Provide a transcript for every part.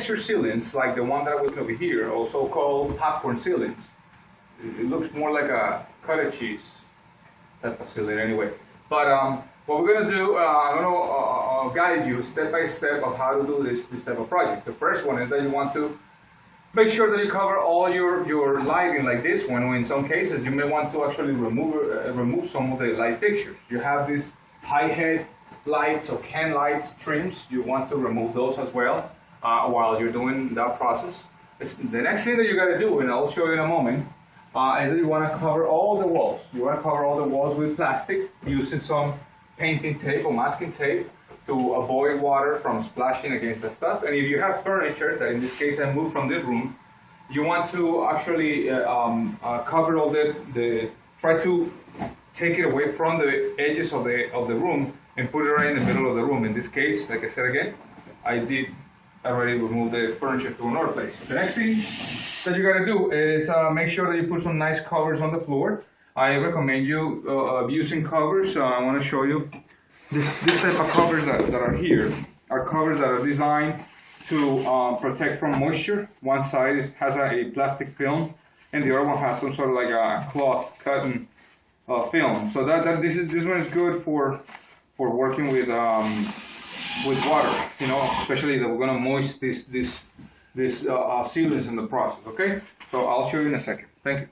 texture sealants, like the one that I put over here, also called popcorn sealants. It looks more like a cottage cheese type of sealant anyway. But what we're going to do, I'm going to guide you step by step of how to do this type of project. The first one is that you want to make sure that you cover all your lighting like this one, or in some cases you may want to actually remove some of the light fixtures. You have these high head lights or can lights trims, you want to remove those as well while you're doing that process. The next thing that you got to do, and I'll show you in a moment, is that you want to cover all the walls. You want to cover all the walls with plastic using some painting tape or masking tape to avoid water from splashing against the stuff. And if you have furniture, that in this case I moved from this room, you want to actually cover all try to take it away from the edges of the room and put it right in the middle of the room. In this case, like I said again, I did already remove the furniture to another place. The next thing that you gotta do is make sure that you put some nice covers on the floor. I recommend you using covers. I want to show you this type of covers that are here are covers that are designed to protect from moisture. One side has a plastic film, and the other one has some sort of like a cloth cotton film. So this one is good for working with water, you know, especially that we're gonna moist this sealants in the process. Okay, so I'll show you in a second. Thank you.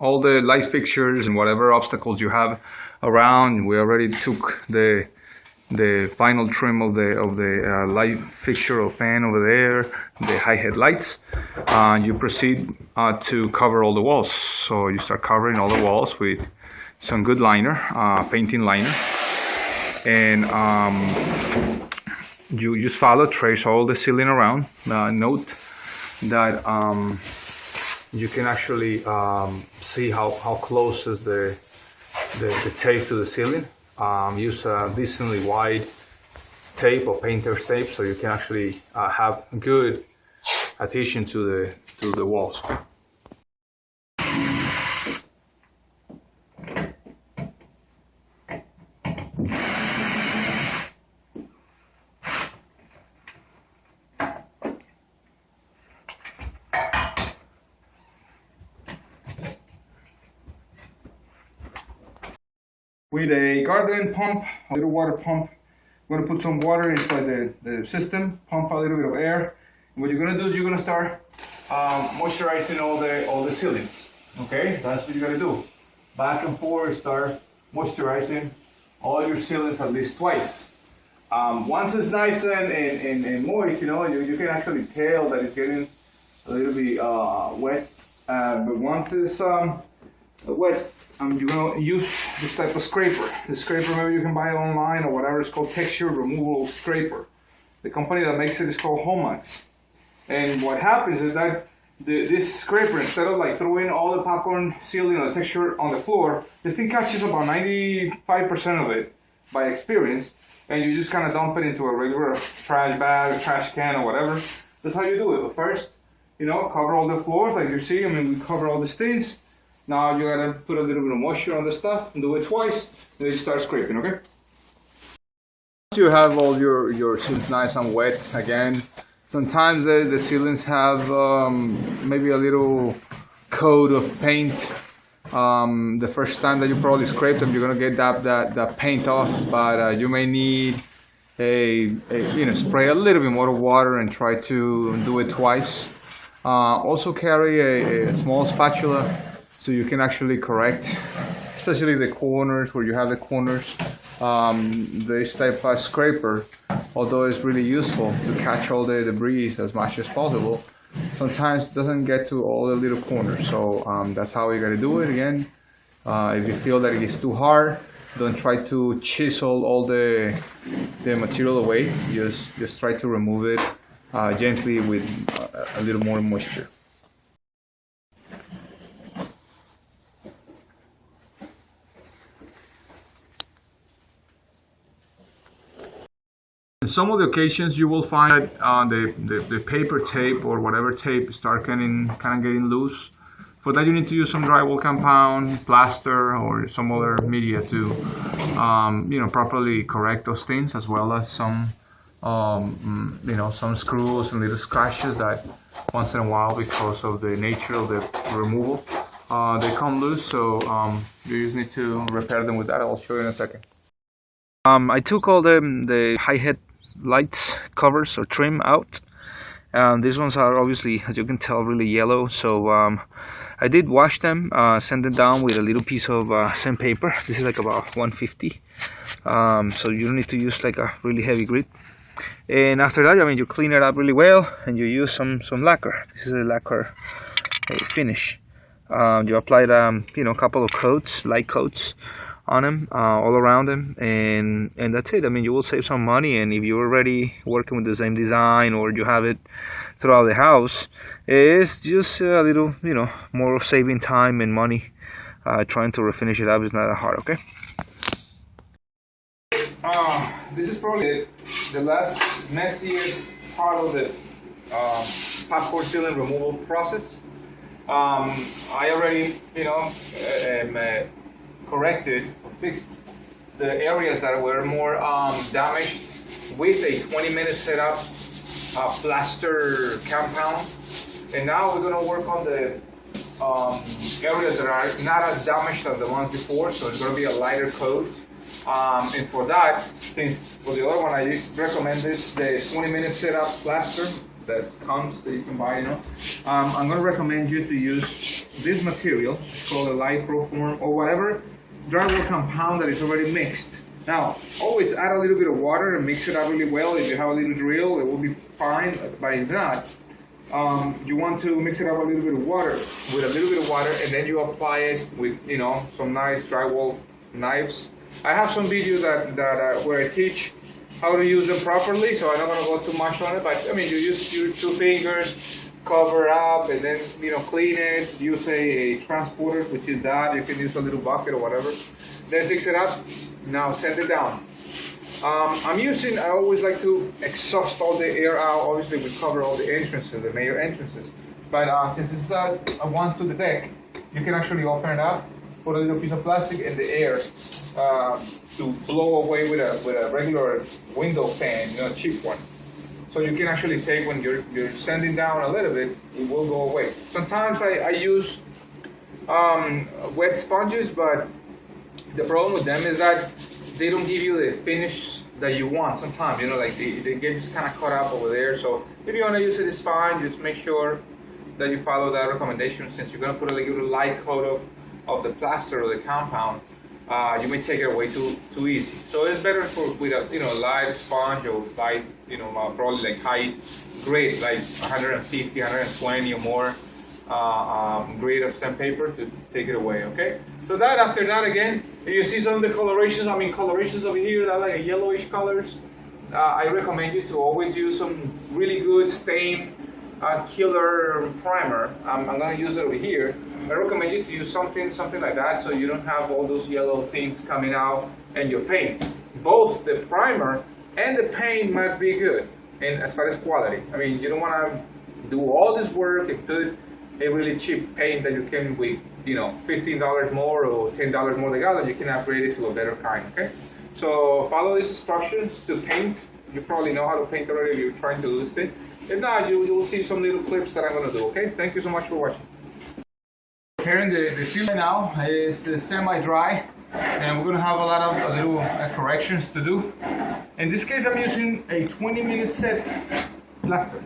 All the light fixtures and whatever obstacles you have around, we already took the final trim of the light fixture or fan over there, the high head lights, and you proceed to cover all the walls. So you start covering all the walls with some good liner, painting liner, and you just trace all the ceiling around. Note that you can actually see how close is the tape to the ceiling. Use a decently wide tape or painter's tape so you can actually have good adhesion to the walls. With a garden pump, a little water pump, I'm going to put some water inside the system, pump a little bit of air. And what you're going to do is you're going to start moisturizing all the ceilings. Okay, that's what you're going to do. Back and forth, start moisturizing all your ceilings at least twice. Once it's nice and moist, you know, you can actually tell that it's getting a little bit wet. But once it's wet, you're going to use this type of scraper. The scraper, maybe you can buy it online or whatever. It's called texture removal scraper. The company that makes it is called Homax. And what happens is that this scraper, instead of like throwing all the popcorn sealing or the texture on the floor, this thing catches about 95% of it by experience, and you just kind of dump it into a regular trash bag, trash can, or whatever. That's how you do it. But first, you know, cover all the floors like you see. I mean, we cover all the stains. Now you gotta put a little bit of moisture on the stuff and do it twice, then you start scraping, okay? Once you have all your seals nice and wet again, sometimes the ceilings have maybe a little coat of paint The first time that you probably scrape them, you're gonna get that paint off, but you may need spray a little bit more water and try to do it twice. Also carry a small spatula so you can actually correct, especially the corners where you have the corners. This type of scraper, although it's really useful to catch all the debris as much as possible, sometimes it doesn't get to all the little corners. So that's how you gotta do it. Again, if you feel that it is too hard, don't try to chisel all the material away. Just try to remove it gently with a little more moisture. In some of the occasions, you will find that the paper tape or whatever tape start kind of getting loose. For that, you need to use some drywall compound, plaster, or some other media to properly correct those things, as well as some some screws and little scratches that once in a while, because of the nature of the removal, they come loose. So you just need to repair them with that. I'll show you in a second. I took all the hi-hat lights covers or trim out. These ones are obviously, as you can tell, really yellow. So I did wash them, sand them down with a little piece of sandpaper. This is like about 150. So you don't need to use like a really heavy grit. And after that, you clean it up really well, and you use some lacquer. This is a lacquer finish. You applied a couple of coats, light coats, on them, all around them, and that's it. You will save some money, and if you're already working with the same design or you have it throughout the house, it's just a little, more of saving time and money. Trying to refinish it up is not that hard, okay? This is probably the last messiest part of the popcorn sealant removal process. I already, corrected or fixed the areas that were more damaged with a 20-minute setup plaster compound, and now we're going to work on the areas that are not as damaged as the ones before, so it's going to be a lighter coat. And for that, since for the other one I recommended the 20-minute setup plaster that you can buy, I'm going to recommend you to use this material. It's called a light proform or whatever drywall compound that is already mixed. Now, always add a little bit of water and mix it up really well. If you have a little drill, it will be fine, but if not, you want to mix it up a little bit of water, and then you apply it with, some nice drywall knives. I have some videos that where I teach how to use them properly, so I'm not going to go too much on it, but you use your 2 fingers, cover up, and then clean it. Use a transporter, which is that. You can use a little bucket or whatever. Then fix it up. Now sand it down. I always like to exhaust all the air out. Obviously, we cover all the entrances, the major entrances. But since it's a one to the deck, you can actually open it up, put a little piece of plastic in the air to blow away with a regular window fan, a cheap one. So you can actually take, when you're sanding down a little bit, it will go away. Sometimes I use wet sponges, but the problem with them is that they don't give you the finish that you want. Sometimes, they get just kind of caught up over there. So if you want to use it, it's fine. Just make sure that you follow that recommendation. Since you're going to put a little light coat of the plaster or the compound, you may take it away too easy. So it's better with a light sponge or light, probably like high grade, like 150, 120 or more grade of sandpaper to take it away. Okay. So after that again, if you see some of the colorations, colorations over here that are like yellowish colors, I recommend you to always use some really good stain killer primer. I'm going to use it over here. I recommend you to use something like that, so you don't have all those yellow things coming out in your paint. Both the primer and the paint must be good, and as far as quality. You don't want to do all this work and put a really cheap paint that you can with $15 more or $10 more the gallon. You can upgrade it to a better kind. Okay, so follow these instructions to paint. You probably know how to paint already if you're trying to do this thing. If not, you will see some little clips that I'm going to do. Okay, thank you so much for watching. Preparing the ceiling now is semi-dry, and we're gonna have a lot of little corrections to do. In this case, I'm using a 20-minute set plaster.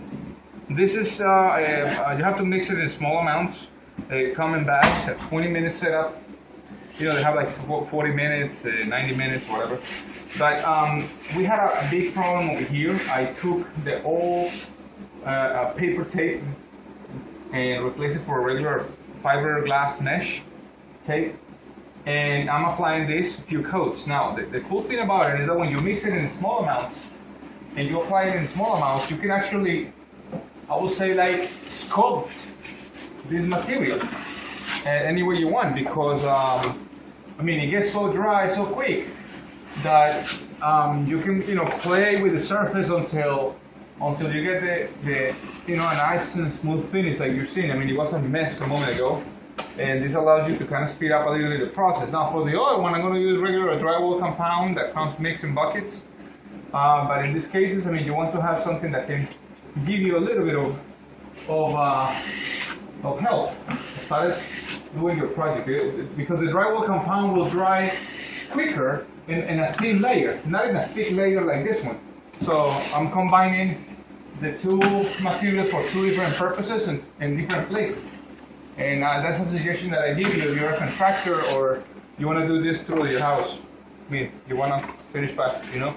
This is you have to mix it in small amounts. They come in bags at 20-minute setup. You know, they have like 40 minutes, 90 minutes, whatever. But we had a big problem over here. I took the old paper tape and replaced it for a regular fiberglass mesh tape, and I'm applying this a few coats. Now the cool thing about it is that when you mix it in small amounts and you apply it in small amounts, you can actually, I would say, like sculpt this material any way you want, because I mean, it gets so dry so quick that you can, you know, play with the surface until you get the you know, a nice and smooth finish like you're seeing. I mean, it was a mess a moment ago, and this allows you to kind of speed up a little bit the process. Now for the other one, I'm going to use regular drywall compound that comes mixed in buckets. But in these cases, I mean, you want to have something that can give you a little bit of help as far as doing your project, because the drywall compound will dry quicker in a thin layer, not in a thick layer like this one. So I'm combining the two materials for two different purposes and in different places. And that's a suggestion that I give you if you're a contractor or you want to do this through your house. I mean, you want to finish fast, you know?